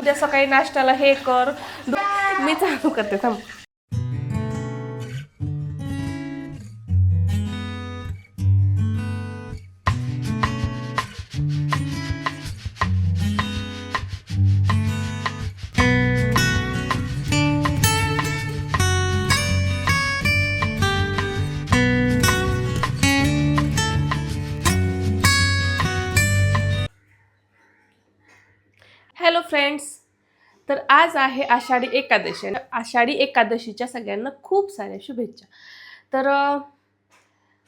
उद्या सकाळी नाश्त्याला हे कर. मी चालू करते थांब. हॅलो फ्रेंड्स, तर आज आहे आषाढी एकादशी. आषाढी एकादशीच्या सगळ्यांना खूप साऱ्या शुभेच्छा. तर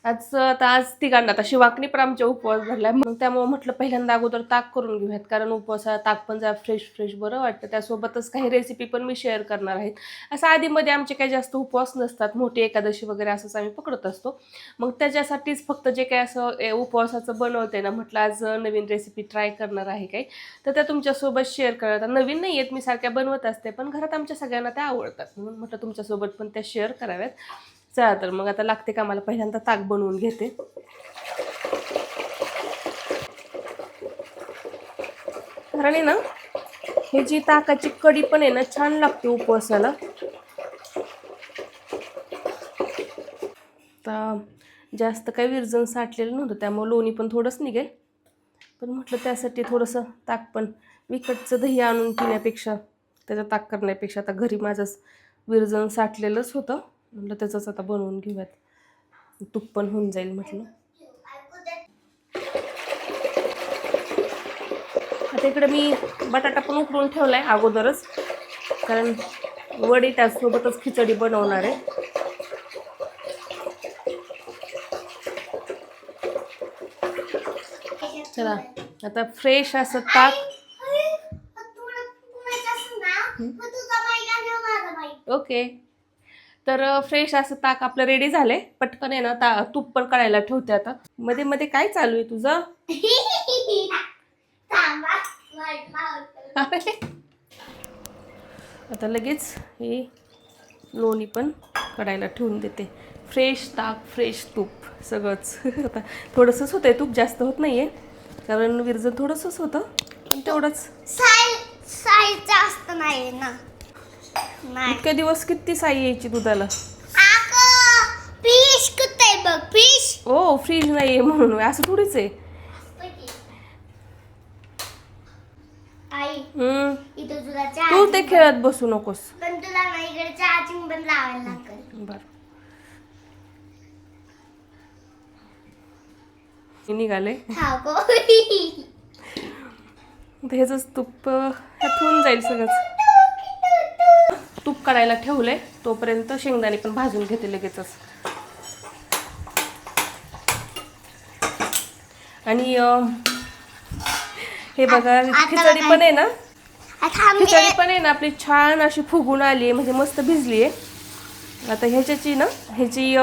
आज तिघांना आता शिवाकणी पण आमच्या उपवास धरलाय, मग त्यामुळे म्हटलं पहिल्यांदा अगोदर ताक करून घेऊयात, कारण उपवासाला ताक पण जरा फ्रेश बरं वाटतं. त्यासोबतच काही रेसिपी पण मी शेअर करणार आहेत. असं आधीमध्ये आमचे काही जास्त उपवास नसतात, मोठी एकादशी वगैरे असंच आम्ही पकडत असतो. मग त्याच्यासाठीच फक्त जे काही असं उपवासाचं बनवते ना, म्हटलं आज नवीन रेसिपी ट्राय करणार आहे काही, तर त्या तुमच्यासोबत शेअर करतात. नवीन नाही आहेत, मी सारख्या बनवत असते, पण घरात आमच्या सगळ्यांना त्या आवडतात म्हणून म्हटलं तुमच्यासोबत पण त्या शेअर कराव्यात. चला तर मग आता लागते का, मला पहिल्यांदा ताक बनवून घेते. कारण आहे ना, हे जी ताकाची कढी पण आहे ना, छान लागते उपवासाला. तर जास्त काही विरजण साठलेलं नव्हतं, त्यामुळे लोणी पण थोडंच निघेल. पण म्हटलं त्यासाठी थोडंसं ताक पण, विकतचं दही आणून पिण्यापेक्षा, त्याचं ताक करण्यापेक्षा आता घरी माझंच विरजण साठलेलंच होतं, म्हटलं त्याचंच आता बनवून घेऊयात. तूप पण होऊन जाईल म्हटलं. आता इकडे मी बटाटा पण उकळून ठेवलाय अगोदरच, कारण वडी त्यासोबतच खिचडी बनवणार आहे. चला आता फ्रेश असं ताक. ओके, तर फ्रेश असं ताक आपलं रेडी झालंय. पटकन आहे ना, तूप पण काढायला ठेवते आता. मध्ये मध्ये काय चालू आहे तुझं? आता लगेच हे लोणी पण काढायला ठेवून देते. फ्रेश ताक, फ्रेश तूप सगळंच. आता थोडंसंच होतंय तूप, जास्त होत नाहीये, कारण विरजण थोडंसंच होतं, पण तेवढंच. साई जास्त नाही ना. इतके दिवस किती साई यायची दुधाला. फिश कुठे बघ, फिश. ओ फ्रीज नाहीये म्हणून, असं थोडीच आहे. इथं तुला तू ते खेळत बसू नकोस. पण तुला ना इकडे चार्जिंग पण लावायला लागेल. बरं, निघाले. ह्याच तूप ह्यात होऊन जाईल सगळंच. तूप काढायला ठेवलंय, तोपर्यंत शेंगदाणे पण भाजून घेते लगेचच. आणि हे बघा, खिचडी पण आहे ना, खिचडी पण आहे ना आपली छान अशी फुगून आली आहे, म्हणजे मस्त भिजली आहे. आता ह्याची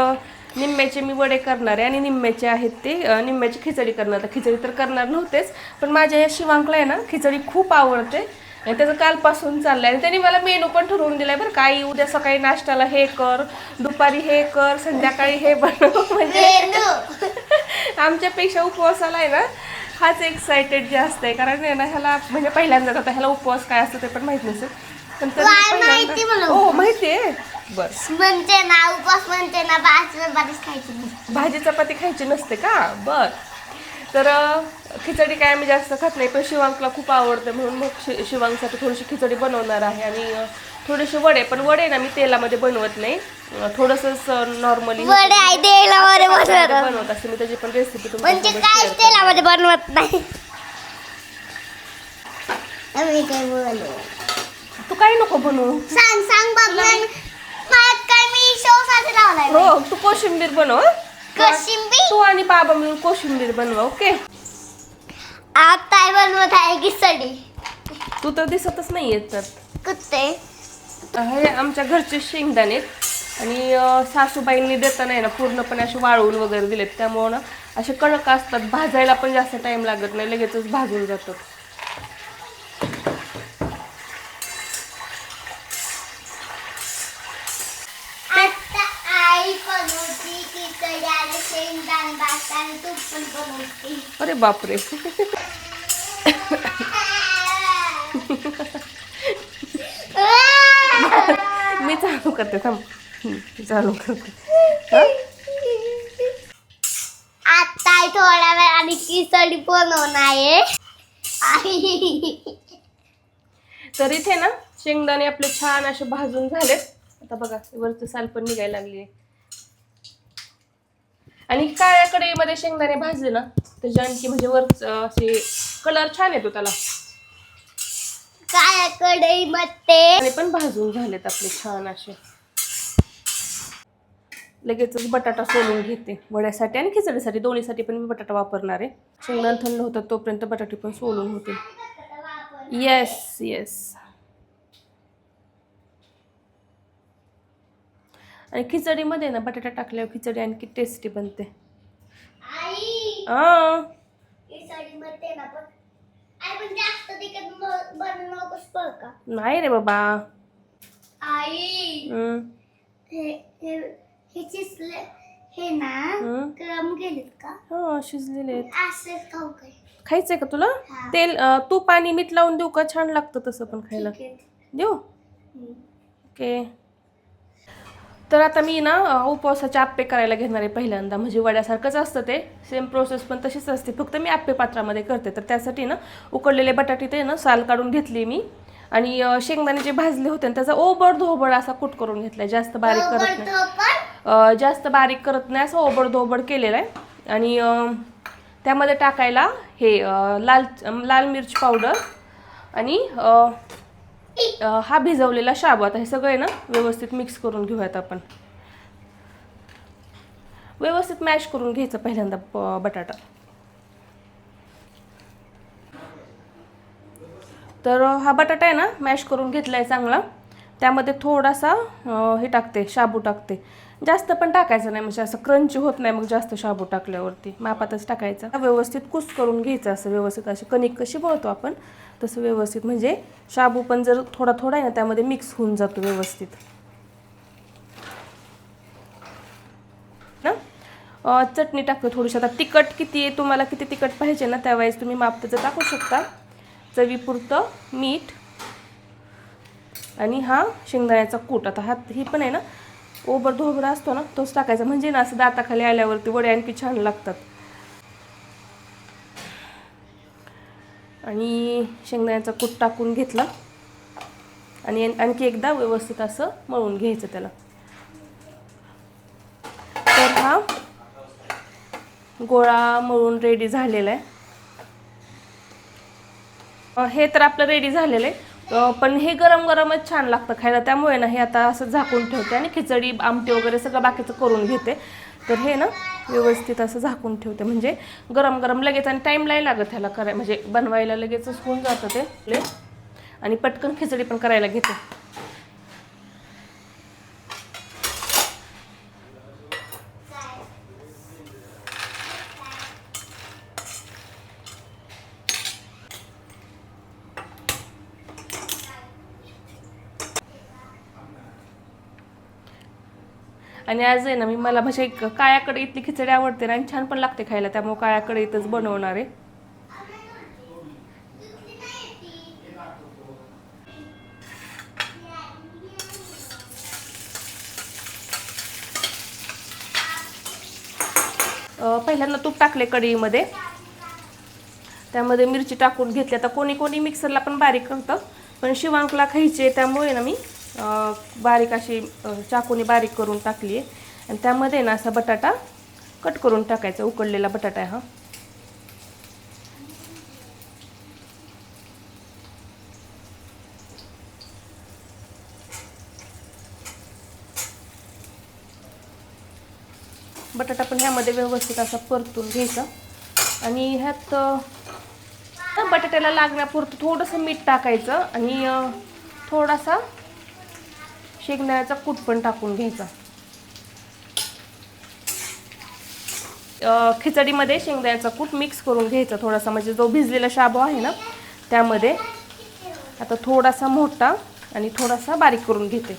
निम्म्याचे मी वडे करणार आहे आणि निम्म्याचे आहेत ते निम्म्याची खिचडी करणार. तर खिचडी तर करणार नव्हतेच, पण माझ्या या शिवांकला आहे ना खिचडी खूप आवडते आणि त्याचं कालपासून चाललंय. आणि त्यांनी मला मेनू पण ठरवून दिलाय बरं, काही उद्या सकाळी नाश्त्याला हे कर, दुपारी हे कर, संध्याकाळी हे बनव. म्हणजे आमच्यापेक्षा उपवासाला आहे ना हाच एक्सायटेड जास्त आहे, कारण आहे ना ह्याला म्हणजे पहिल्यांदाच, आता ह्याला उपवास काय असतो ते पण माहित नसेल, पण पहिल्यांदा. हो माहिती आहे. बस म्हणते ना, उपवास म्हणते ना, भाजी चपाती खायची नसते का. बर, तर खिचडी काय मी जास्त खात नाही, पण शिवांकला खूप आवडते म्हणून मग शिवांकसाठी थोडीशी खिचडी बनवणार आहे. आणि थोडेसे वडे, पण वडे ना मी तेलामध्ये बनवत नाही, थोडंसंच नॉर्मली बनवत असते मी. त्याची पण रेसिपी तेलामध्ये बनवत नाही. तू काही नको बनवू, सांग बाबा. काय मी शोसाठी लावलाय. हो, तू कोशिंबीर बनव. कोशिंबीर तू आणि बाबा मिळून कोशिंबीर बनवा. ओके, आप काय बनवत आहे खिचडी? तू तर दिसतच नाही येत. तर कुठे हे आमच्या घरचे शेंगदाणे आणि सासूबाईंनी देताना आहे ना पूर्णपणे असे वाळवून वगैरे दिलेत, त्यामुळे ना असे कणक असतात, भाजायला पण जास्त टाइम लागत नाही, लगेचच भाजून जातात. अरे बापरे. करते थांब. चालू करते. हं? आता थोड्या वेळाने खिचडी बनवणार आहे. तर इथे ना शेंगदाणे आपले छान असे भाजून झालेत. आता बघा वरचं साल पण निघायला लागली. आणि काळ्या कढईमध्ये शेंगदाणे भाजले ना त्याच्या आणखी म्हणजे वरचं असे कलर छान येतो त्याला. काय कढईमध्ये पण भाजून झालेत आपले छान असे. लगेचच बटाटा सोलून घेते वड्यासाठी आणि खिचडीसाठी दोन्हीसाठी पण मी बटाटा वापरणार आहे. शेंगदाणे थंड होतात तोपर्यंत बटाटे पण सोलून होते. Yes yes. आणि खिचडीमध्ये ना बटाटा टाकल्यावर खिचडी आणखी टेस्टी बनते. नाही रे बाबा. हे ना गरम गेलेत का? हो शिजलेले. असंच खाऊ काय? खायचंय का तुला? तेल तूप आणि मीठ लावून देऊ का? छान लागतं तसं पण खायला. देऊ? ओके. तर आता मी ना उपवासाचे आप्पे करायला घेणार आहे पहिल्यांदा. म्हणजे वड्यासारखंच असतं ते. सेम प्रोसेस पण तशीच असते. फक्त मी आप्पे पात्रामध्ये करते. तर त्यासाठी ना उकडलेले बटाटे ते ना साल काढून घेतली मी. आणि शेंगदाणे जे भाजले होते त्याचा ओबड धोबड असा कूट करून घेतलाय. जास्त बारीक करत नाही. जास्त बारीक करत नाही. असं ओबड धोबड केलेलं आहे. आणि त्यामध्ये टाकायला हे लाल मिरच पावडर आणि हा भिजवलेला शाबू. आता हे सगळं आहे ना व्यवस्थित मिक्स करून घेऊयात आपण. व्यवस्थित मॅश करून घ्यायचं पहिल्यांदा बटाटा. तर हा बटाटा आहे ना मॅश करून घेतला आहे चांगला. त्यामध्ये थोडासा हे टाकते शाबू टाकते. जास्त पण टाकायचं नाही म्हणजे असं क्रंची होत नाही मग जास्त शाबू टाकल्यावरती. मापातच टाकायचं. व्यवस्थित कुस करून घ्यायचं असं व्यवस्थित. अशी कणिक कशी मळतो आपण तसं व्यवस्थित. म्हणजे शाबू पण जर थोडा थोडा आहे ना त्यामध्ये मिक्स होऊन जातो व्यवस्थित ना. चटणी टाकतो थोडीशी. आता तिखट किती आहे तुम्हाला किती तिखट पाहिजे ना त्यावेळेस तुम्ही माप त्याचं टाकू शकता. चवीपुरतं मीठ आणि हा शेंगदाण्याचा कूट. आता ही पण आहे ना ओबर धोबडा असतो ना तोच टाकायचा. म्हणजे ना असं दाताखाली आल्यावरती वडे आणखी छान लागतात. आणि शेंगदाण्याचा कूट टाकून घेतला आणि आणखी एकदा व्यवस्थित असं मळून घ्यायचं त्याला. तर हा गोळा मळून रेडी झालेला आहे. हे तर आपलं रेडी झालेलं आहे. पण हे गरम गरमच छान लागतं खायला. त्यामुळे ना हे आता असं झाकून ठेवते आणि खिचडी आमटी वगैरे सगळं बाकीचं करून घेते. तर हे ना व्यवस्थित असं झाकून ठेवते म्हणजे गरम गरम लगेच. आणि टाईम नाही लागत ह्याला करायला म्हणजे बनवायला लगेचच होऊन जातं ते. आणि पटकन खिचडी पण करायला घेते. आणि आज आहे ना मला म्हणजे काळ्या कढईतली खिचडी आवडते ना आणि छान पण लागते खायला. त्यामुळे काळ्या कढईतच बनवणार आहे. पहिल्यांदा तूप टाकले कढईमध्ये. त्यामध्ये मिरची टाकून घेतली. आता कोणी कोणी मिक्सरला पण बारीक करतं पण शिवांकला खायचे त्यामुळे ना मी बारीक अशी चाकूने बारीक करून टाकली आहे. आणि त्यामध्ये ना असा बटाटा कट करून टाकायचा. उकडलेला बटाटा आहे हा. बटाटा पण ह्यामध्ये व्यवस्थित असा परतून घ्यायचा. आणि ह्यात बटाट्याला लागण्यापुरतं थोडंसं मीठ टाकायचं आणि थोडासा शेंगदाण्याचा कूट पण टाकून घ्यायचा. खिचडीमध्ये शेंगदाण्याचा कूट मिक्स करून घ्यायचा थोडासा. म्हणजे जो भिजलेला शाबू आहे ना त्यामध्ये. आता थोडासा मोठा आणि थोडासा बारीक करून घेते.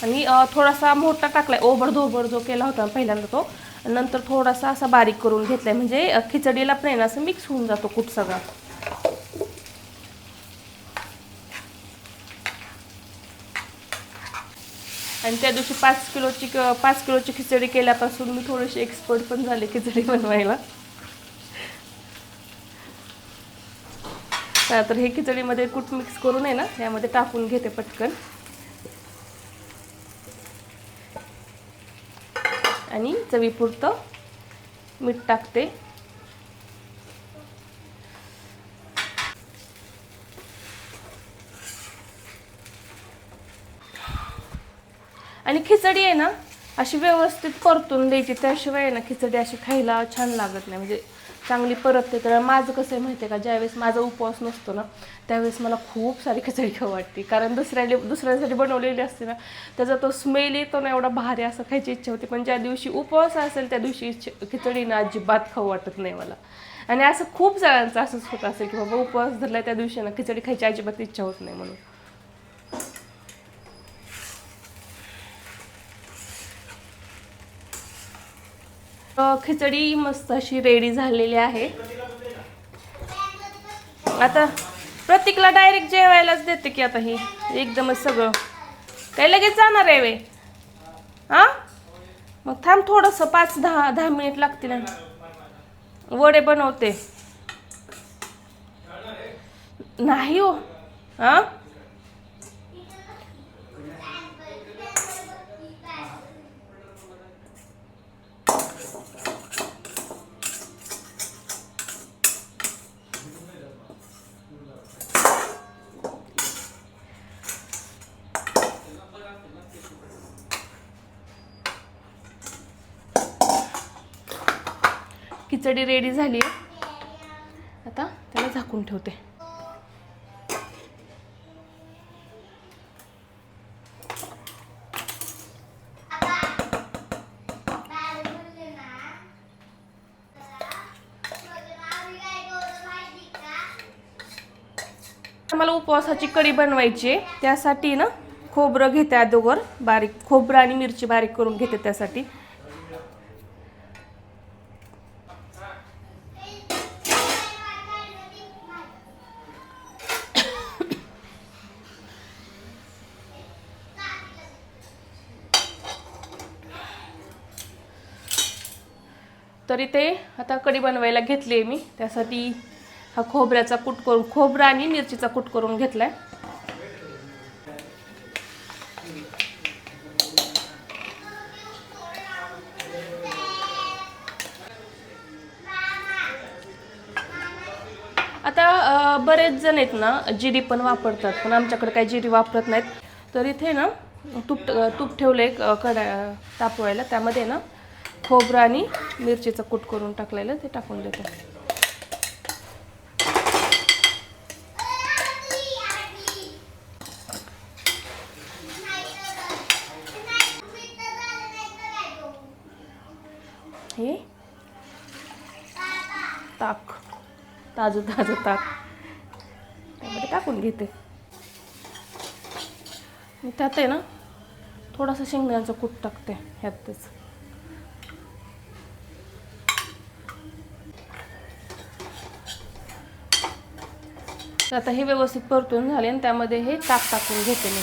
आणि थोडासा मोठा टाकलाय. ओबड धोबड जो केला होता पहिल्यांदा तो. नंतर थोडासा असा बारीक करून घेतलाय म्हणजे खिचडीला पण आहे ना असं मिक्स होऊन जातो कूट सगळा. आणि त्या दिवशी 5 किलोची खिचडी केल्यापासून मी थोडीशी एक्सपर्ट पण झाले खिचडी बनवायला. तर हे खिचडीमध्ये कूट मिक्स करून आहे ना यामध्ये टाकून घेते पटकन आणि चवीपुरतं मीठ टाकते. आणि खिचडी आहे ना अशी व्यवस्थित परतून द्यायची, त्याशिवाय आहे ना खिचडी अशी खायला छान लागत नाही, म्हणजे चांगली परतते. तर माझं कसं आहे माहिती आहे का, ज्यावेळेस माझा उपवास नसतो ना त्यावेळेस मला खूप सारी खिचडी खाऊ वाटते, कारण दुसऱ्यासाठी बनवलेली असते ना त्याचा तो स्मेल येतो ना एवढा भारी, असं खायची इच्छा होती. पण ज्या दिवशी उपवास असेल त्या दिवशी खिचडी ना अजिबात खाऊ वाटत नाही मला. आणि असं खूप जणांचं असंच होत असेल की बाबा उपवास धरला त्या दिवशी ना खिचडी खायची अजिबात इच्छा होत नाही म्हणून. खिचडी मस्त अशी रेडी झालेली आहे. आता प्रतीकला डायरेक्ट जेवायलाच देते की आता ही एकदमच सगळं काही लगेच जाणार आहे वे. हां मग थांब थोडंसं 5-10 मिनिट लागतील. वडे बनवते नाही हो. हां खिचडी रेडी झाली आहे. आता त्याला झाकून ठेवते. मला उपवासाची कढी बनवायची आहे, त्यासाठी ना खोबरं घेते अगोदर बारीक, खोबरं आणि मिरची बारीक करून घेते त्यासाठी. तर इथे आता कढी बनवायला घेतली आहे मी, त्यासाठी हा खोबऱ्याचा कूट करून, खोबरं आणि मिरचीचा कूट करून घेतलाय. आता बरेच जण आहेत ना जिरी पण वापरतात, पण आमच्याकडे काही जिरी वापरत नाहीत. तर इथे ना तूप ठेवलंय कढा तापवायला, त्यामध्ये ना खोबरं आणि मिरचीचं कूट करून टाकलेलं ते टाकून देते. हे ताक, ताजं ताक त्यामध्ये टाकून घेते. त्यात आहे ना थोडासा शेंगदाण्याचा कूट टाकते ह्यातच. आता हे व्यवस्थित परतून झाले आणि त्यामध्ये हे ताक टाकून घेते मी.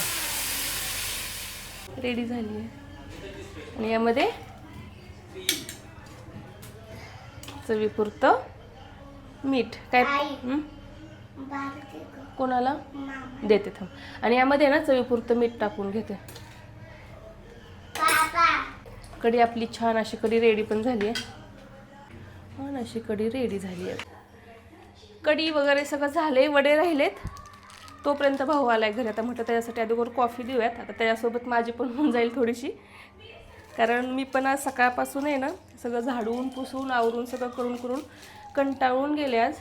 रेडी झाली आहे. आणि यामध्ये चवीपुरतं मीठ काय कोणाला देते थांब. आणि यामध्ये ना चवीपुरतं मीठ टाकून घेते. कढी आपली छान अशी कढी रेडी पण झाली आहे. छान अशी कढी रेडी झाली आहे. कढी वगैरे सगळं झाले, वडे राहिलेत. तोपर्यंत भाऊ आलाय घरी. आता म्हटलं त्याच्यासाठी अगोदर कॉफी देऊयात. आता त्याच्यासोबत माझी पण होऊन जाईल थोडीशी, कारण मी पण आज सकाळपासून आहे ना सगळं झाडून पुसून आवरून सगळं करून कंटाळून गेले आज.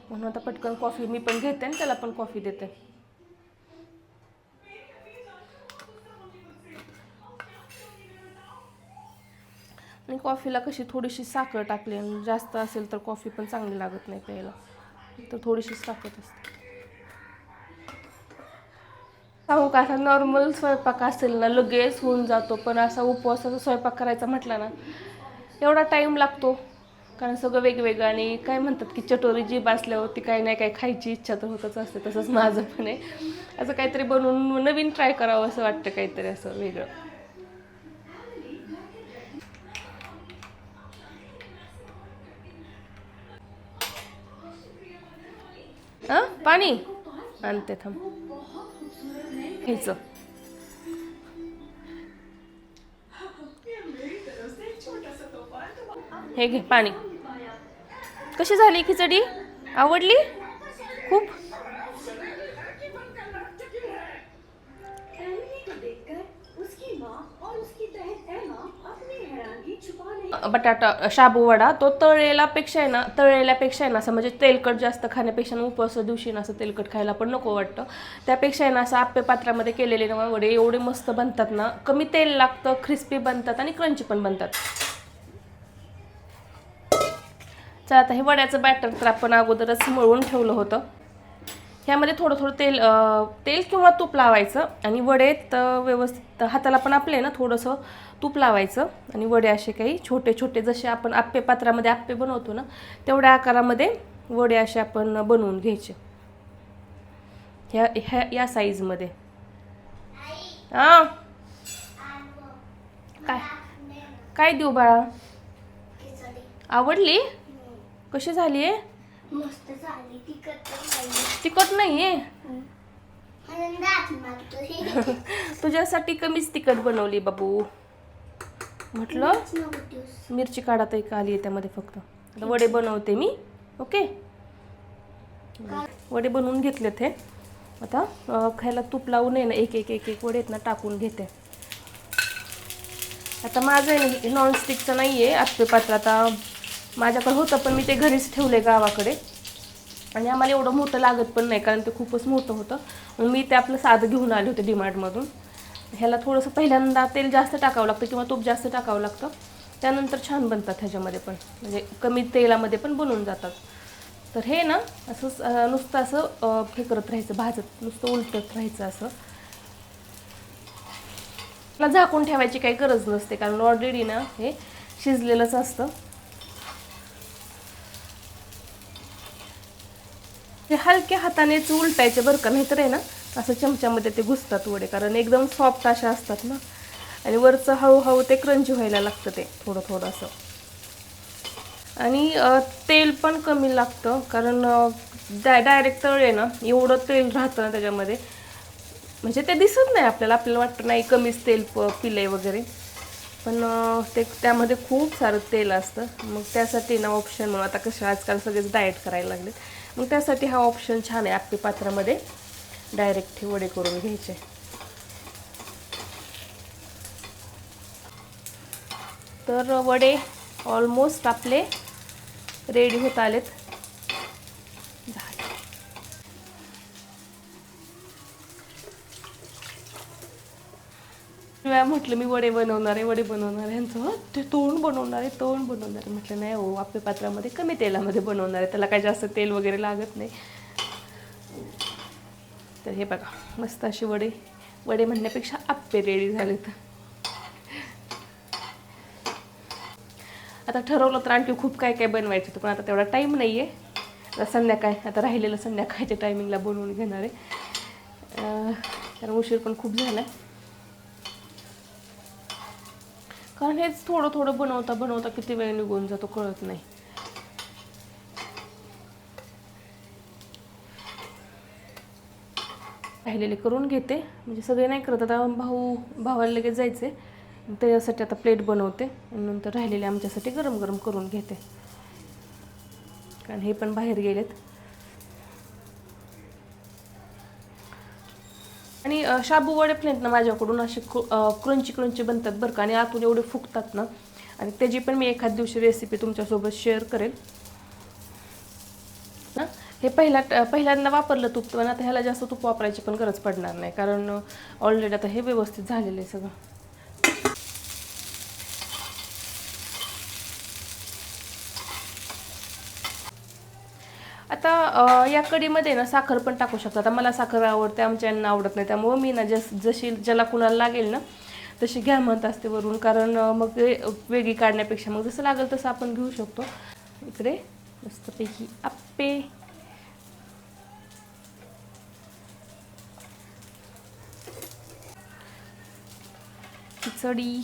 म्हणून आता पटकन कॉफी मी पण घेते आणि त्याला पण कॉफी देते. आणि कॉफीला कशी थोडीशी साखर टाकली, आणि जास्त असेल तर कॉफी पण चांगली लागत नाही प्यायला, तर थोडीशीच टाकत असते. सांगू का, असा नॉर्मल स्वयंपाक असेल ना लगेच होऊन जातो, पण असा उपवासाचा स्वयंपाक करायचा म्हटला ना एवढा टाईम लागतो. कारण सगळं वेगवेगळं आणि काय म्हणतात की चटोरी जीभ असल्यावरती काही नाही काही खायची इच्छा तर होतच असते. तसंच माझं पण आहे. असं काहीतरी बनवून नवीन ट्राय करावं असं वाटतं, काहीतरी असं वेगळं. पाणी आणते थांब. घ्यायचं. हे घे पाणी. कशी झाली खिचडी? आवडली खूप? बटाटा शाबू वडा तो तळलेल्यापेक्षा आहे ना असं म्हणजे तेलकट जास्त खाण्यापेक्षा उपवासा दिवशी ना असं तेलकट खायला पण नको वाटतं. त्यापेक्षा आहे ना असं आप्पे पात्रामध्ये केलेले ना वडे एवढे मस्त बनतात ना. कमी तेल लागतं, क्रिस्पी बनतात आणि क्रंची पण बनतात. चला आता हे वड्याचं बॅटर तर आपण अगोदरच मळून ठेवलं होतं. ह्यामध्ये थोडं थोडं तेल किंवा तूप लावायचं आणि वडे व्यवस्थित हाताला पण आपले ना थोडंसं तूप लावायचं आणि वडे असे काही छोटे छोटे जसे आपण आप्पे पात्रामध्ये आप्पे बनवतो ना तेवढ्या आकारामध्ये वडे असे आपण बनवून घ्यायचे या साईजमध्ये. हां काय देऊ बाळा? आवडली? कशी झाली आहे? मस्त झाली. तिखट नाहीये. तुझ्यासाठी कमीच तिखट बनवली बाबू. म्हटलं मिरची काढता एक आली आहे त्यामध्ये फक्त. आता वडे बनवते मी. ओके, वडे बनवून घेतलेत हे. आता खायला तूप लावून आहे ना एक एक एक एक वडे ना टाकून घेते. आता माझं आहे नॉनस्टिकचं नाही आहे आप्पे पात्र. आता माझ्याकडे होतं पण मी ते घरीच ठेवले गावाकडे आणि आम्हाला एवढं मोठं लागत पण नाही कारण ते खूपच मोठं होतं. मग मी ते आपलं साधं घेऊन आले होते डीमार्टमधून. ह्याला थोडंसं पहिल्यांदा तेल जास्त टाकावं लागतं किंवा तूप जास्त टाकावं लागतं. त्यानंतर छान बनतात ह्याच्यामध्ये पण, म्हणजे कमी तेलामध्ये पण बनवून जातात. तर हे ना असं नुसतं असं हे करत राहायचं, भाजत नुसतं उलटत राहायचं असं. त्याला झाकून ठेवायची काही गरज नसते कारण ऑलरेडी ना हे शिजलेलंच असतं. हे हलक्या हातानेच उलटायचे बरं का, नाहीतर आहे ना असं चमच्यामध्ये ते घुसतात वडे कारण एकदम सॉफ्ट अशा असतात ना. आणि वरचं हळूहळू ते क्रंची व्हायला लागतं ते थोडं थोडं असं. आणि तेल पण कमी लागतं कारण डायरेक्ट तळे ना एवढं तेल राहतं ना त्याच्यामध्ये, म्हणजे ते दिसत नाही आपल्याला वाटतं नाही कमीच तेल पिलंय वगैरे, पण ते त्यामध्ये खूप सारं तेल असतं. मग त्यासाठी ना ऑप्शन म्हणून आता कसं आजकाल सगळेच डाएट करायला लागले, मग त्यासाठी हा ऑप्शन छान आहे. आप्पे पात्रामध्ये डायरेक्ट हे वडे करून घ्यायचे. तर वडे ऑलमोस्ट आपले रेडी होत आलेत. म्हटलं मी वडे बनवणार आहे यांचं ते तोंड बनवणार आहे. म्हटलं नाही हो, आप्पे पात्रामध्ये कमी तेलामध्ये बनवणार आहे, त्याला काही जास्त तेल वगैरे लागत नाही. तर हे बघा मस्त असे वडे म्हणण्यापेक्षा आप्पे रेडी झालेत. आता ठरवलं तर आणखी खूप काय काय बनवायचं होतं पण आता तेवढा टाईम नाही आहे. आता राहिलेलं संध्याकाळच्या टायमिंगला बनवून घेणार आहे कारण उशीर पण खूप झाला. कारण हेच थोडं थोडं बनवता किती वेळ निघून जातो कळत नाही. राहिलेले करून घेते, म्हणजे सगळे नाही करत. आता भावाला लगेच जायचे त्याच्यासाठी आता प्लेट बनवते आणि नंतर राहिलेले आमच्यासाठी गरम गरम करून घेते कारण हे पण बाहेर गेलेत. आणि शाबू वडे पण आहेत ना माझ्याकडून असे क्रंची बनतात बरं का, आणि आतून एवढे फुगतात ना. आणि त्याची पण मी एखाद दिवशी रेसिपी तुमच्यासोबत शेअर करेल ना. हे पहिल्यांदा वापरलं तूप, पण आता ह्याला जास्त तूप वापरायची पण गरज पडणार नाही कारण ऑलरेडी आता हे व्यवस्थित झालेलं आहे सगळं. आता या कढीमध्ये ना साखर पण टाकू शकतो. आता मला साखर आवडते, आमच्या यांना आवडत नाही, त्यामुळं मी ना जशी ज्याला कुणाला लागेल ना तशी घ्या म्हणत असते वरून, कारण मग ते वेगळी काढण्यापेक्षा मग जसं लागेल तसं आपण घेऊ शकतो. इकडे मस्तपैकी आप्पे, खिचडी,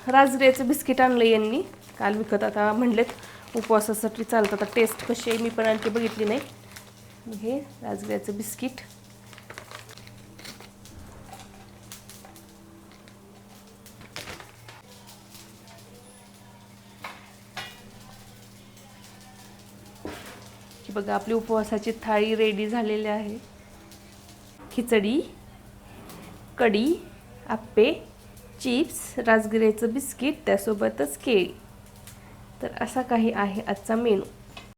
राजगिऱ्याचं बिस्किट आणलं यांनी काल विकत. आता म्हणलेत उपवासासाठी चालतं. आता टेस्ट कशी आहे मी पण आणखी बघितली नाही. हे राजगिऱ्याचं बिस्किट, की बघा आपली उपवासाची थाळी रेडी झालेली आहे. खिचडी, कढी, आप्पे, चिप्स, राजगिऱ्याचं बिस्किट, त्यासोबतच केळी. तर असा काही आहे आजचा मेनू.